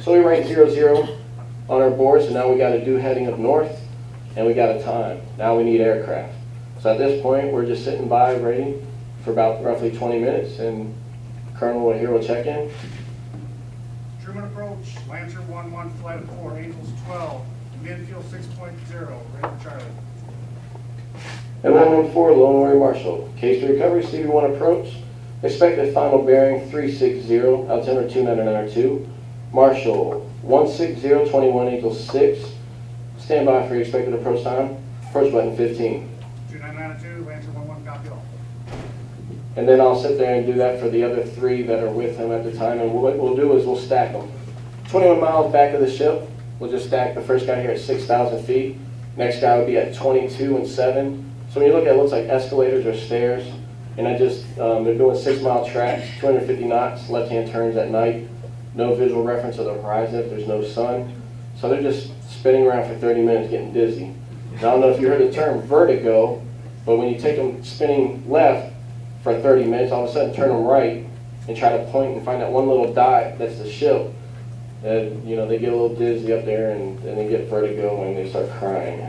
So we write 00 on our board, so now we got a due heading up north, and we got a time. Now we need aircraft. So at this point, we're just sitting by waiting for about roughly 20 minutes, and Colonel here will check in. Truman approach, Lancer 1-1, flight 4, Angels 12, min fuel 6.0, ready for Charlie. And 114, Lone Warrior Marshall. Case to recovery, CV1 approach. Expected final bearing 360, altimeter 2992. Marshall 160, 21, Angels 6. Stand by for your expected approach time. Approach button 15. 2992, Lancer 1-1, copy all. And then I'll sit there and do that for the other 3 that are with him at the time. And what we'll do is we'll stack them. 21 miles back of the ship, we'll just stack the first guy here at 6,000 feet. Next guy would be at 22 and 7. So when you look at it, it looks like escalators or stairs. And I just, they're doing 6-mile tracks, 250 knots, left-hand turns at night. No visual reference of the horizon if there's no sun. So they're just spinning around for 30 minutes getting dizzy. Now, I don't know if you heard the term vertigo, but when you take them spinning left for 30 minutes, all of a sudden turn them right and try to point and find that one little dot that's the ship. And, you know, they get a little dizzy up there and they get vertigo and they start crying.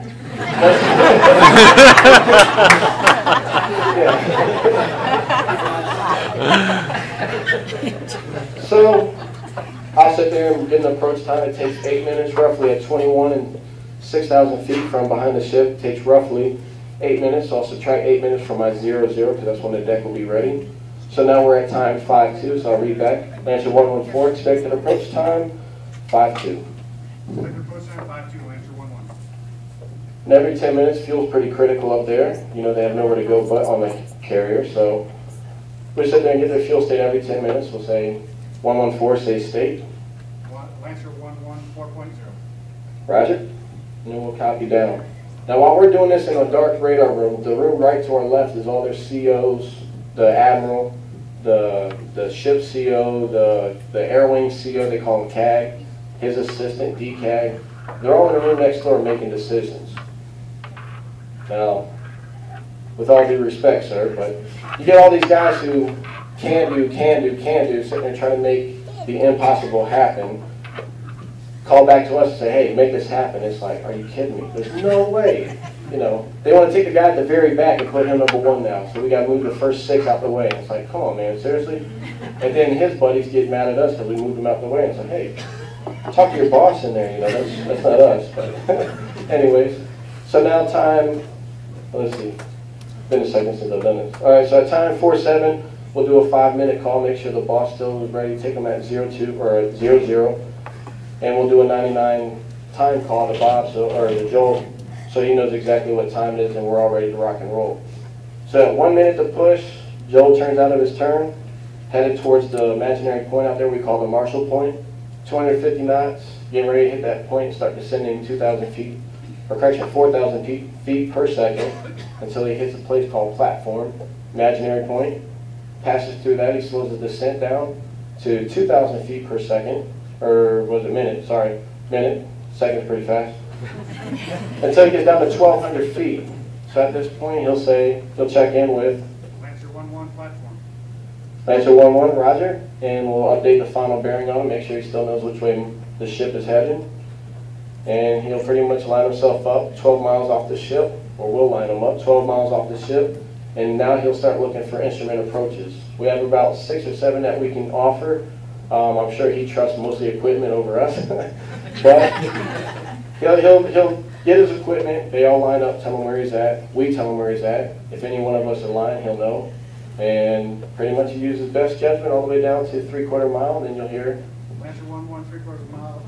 So I'll sit there and get an approach time. It takes 8 minutes roughly at 21 and 6,000 feet from behind the ship. It takes roughly 8 minutes. So I'll subtract 8 minutes from my 00 because that's when the deck will be ready. So now we're at time 5-2, so I'll read back. Lancer 114, expected approach time 5-2. Expected approach time 5-2, Lancer 1-1. And every 10 minutes, fuel's pretty critical up there. You know, they have nowhere to go but on the carrier, so we sit there and get their fuel state every 10 minutes. We'll say 114, say state. Lancer 1-1, 4.0. Roger. And then we'll copy down. Now while we're doing this in a dark radar room, the room right to our left is all their COs, the admiral, the ship CO, the air wing CO, they call him CAG, his assistant, DCAG. They're all in the room next door making decisions. Now, with all due respect, sir, but you get all these guys who can do, sitting there trying to make the impossible happen, call back to us and say, hey, make this happen. It's like, are you kidding me? There's no way. You know, they want to take the guy at the very back and put him number 1 now. So we got to move the first 6 out the way. And it's like, come on, man, seriously? And then his buddies get mad at us because we moved him out the way. And it's like, hey, talk to your boss in there. You know, that's not us. But anyways, so now time, let's see. It's been a second since I've done this. All right, so at time 4-7, we'll do a 5-minute call. Make sure the boss still is ready. Take him at 02 or at 00. And we'll do a 99 time call to Bob, or to Joel, so he knows exactly what time it is and we're all ready to rock and roll. So at 1 minute to push, Joel turns out of his turn, headed towards the imaginary point out there we call the Marshall Point. 250 knots, getting ready to hit that point and start descending 2,000 feet, or correction, 4,000 feet per second until he hits a place called platform, imaginary point. Passes through that, he slows the descent down to 2,000 feet per second, or was it minute, sorry, minute, second's pretty fast. Until he gets down to 1,200 feet. So at this point, he'll check in with Lancer 1-1, platform. Lancer 1-1, roger, and we'll update the final bearing on him, make sure he still knows which way the ship is heading. And he'll pretty much line himself up 12 miles off the ship, or we'll line him up 12 miles off the ship, and now he'll start looking for instrument approaches. We have about 6 or 7 that we can offer. I'm sure he trusts most of the equipment over us, but he'll get his equipment. They all line up, tell him where he's at. We tell him where he's at. If any one of us are lying, he'll know. And pretty much he uses his best judgment all the way down to 3/4 mile. Then you'll hear Lancer 1-1, 3/4 mile.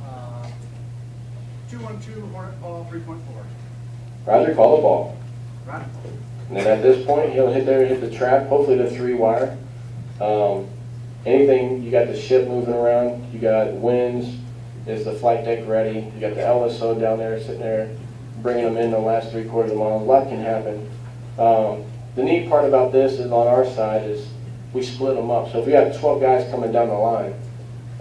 212, Hornet ball 3.4. Roger, call the ball. Roger. And then at this point, he'll hit the trap, hopefully the 3-wire. Anything, you got the ship moving around, you got winds, is the flight deck ready, you got the LSO down there sitting there, bringing them in the last 3/4 mile. A lot can happen. The neat part about this is on our side is we split them up. So if we have 12 guys coming down the line,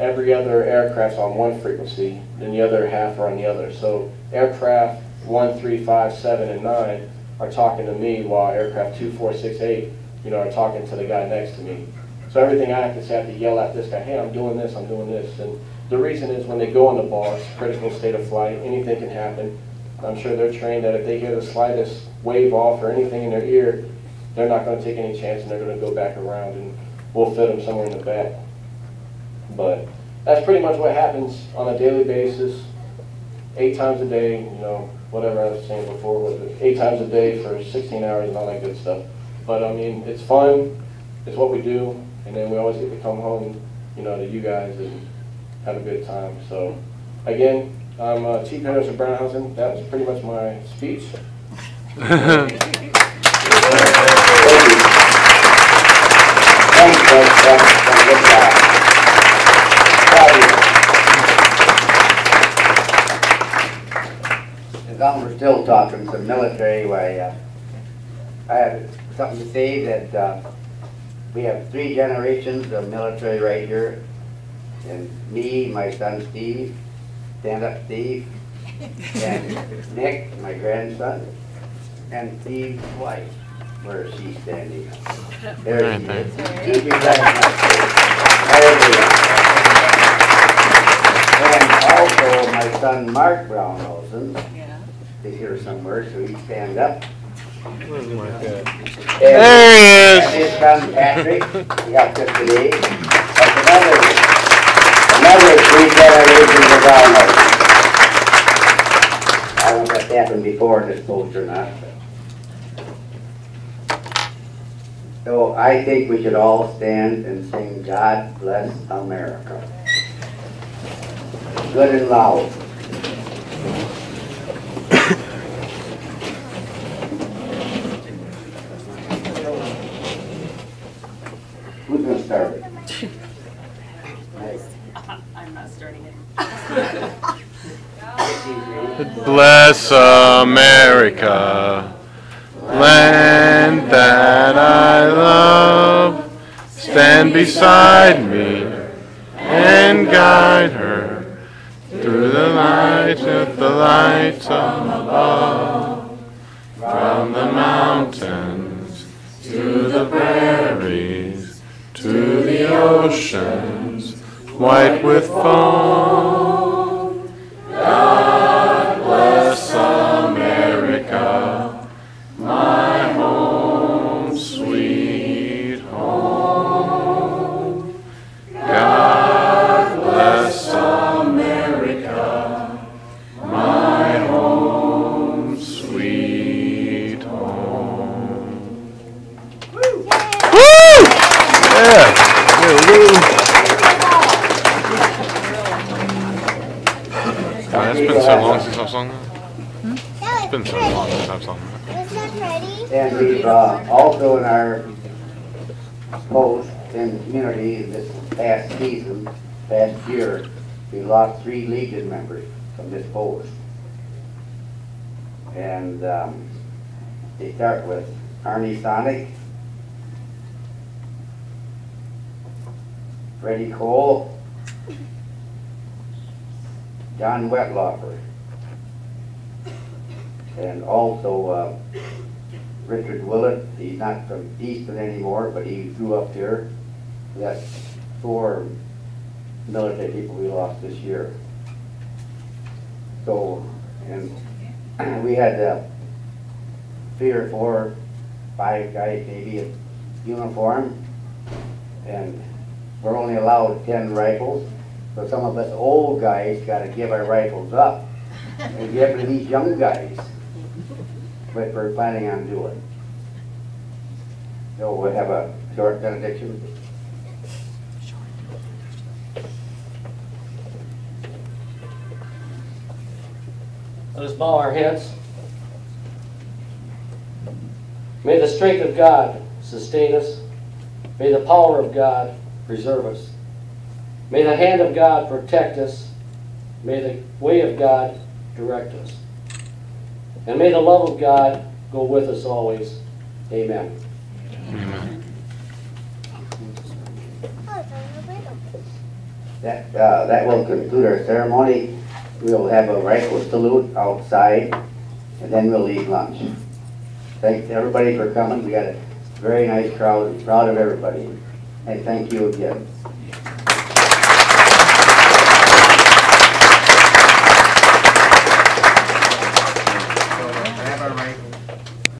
every other aircraft's on one frequency, then the other half are on the other. So aircraft 1, 3, 5, 7, and 9 are talking to me, while aircraft 2, 4, 6, 8, are talking to the guy next to me. So everything I have to say, I have to yell at this guy, hey, I'm doing this, I'm doing this. And the reason is when they go on the ball, it's a critical state of flight, anything can happen. I'm sure they're trained that if they hear the slightest wave off or anything in their ear, they're not going to take any chance and they're going to go back around and we'll fit them somewhere in the back. But that's pretty much what happens on a daily basis, 8 times a day, you know, whatever I was saying before, was it 8 times a day for 16 hours and all that good stuff. But I mean, it's fun, it's what we do, and then we always get to come home, you know, to you guys and have a good time. So again, I'm Chief Henderson Brownhausen. That was pretty much my speech. Thanks, As long as we're still talking some military, why, I have something to say that we have 3 generations of military right here. And me, my son Steve, Stand Up Steve, and Nick, my grandson, and Steve's wife. Where is she standing? There she is. Keep your back and also my son Mark Brownhausen is here somewhere, so he stand up. Where's my dad? There he is. And his son Patrick, he helped us today. That's another 3 generations of Brownhausen. I don't know if that happened before in this post or not. So I think we should all stand and sing God Bless America. Good and loud. Who's going to start it? I'm not starting it. Bless America, land that I love. Stand beside me and guide her through the light of the lights above. From the mountains to the prairies to the oceans white with foam. God bless America, my home, sweet home. God bless America, my home, sweet home. Woo! Yeah! Woo! It's been so long since I've sung that. It's been so long since I've sung that. And we've also in our post in the community this past season, past year, we lost 3 Legion members from this post. And they start with Arnie Sonic, Freddie Cole, John Wetlaufer, and also Richard Willett. He's not from Easton anymore, but he grew up here. That's 4 military people we lost this year. So, and we had 3 or 4, 5 guys maybe in uniform, and we're only allowed 10 rifles. So some of us old guys got to give our rifles up and give it to these young guys, which we're planning on doing. So we'll have a short benediction. Let us bow our heads. May the strength of God sustain us. May the power of God preserve us. May the hand of God protect us. May the way of God direct us. And may the love of God go with us always. Amen. Amen. That will conclude our ceremony. We'll have a rifle salute outside, and then we'll eat lunch. Thanks to everybody for coming. We got a very nice crowd. Proud of everybody. And thank you again.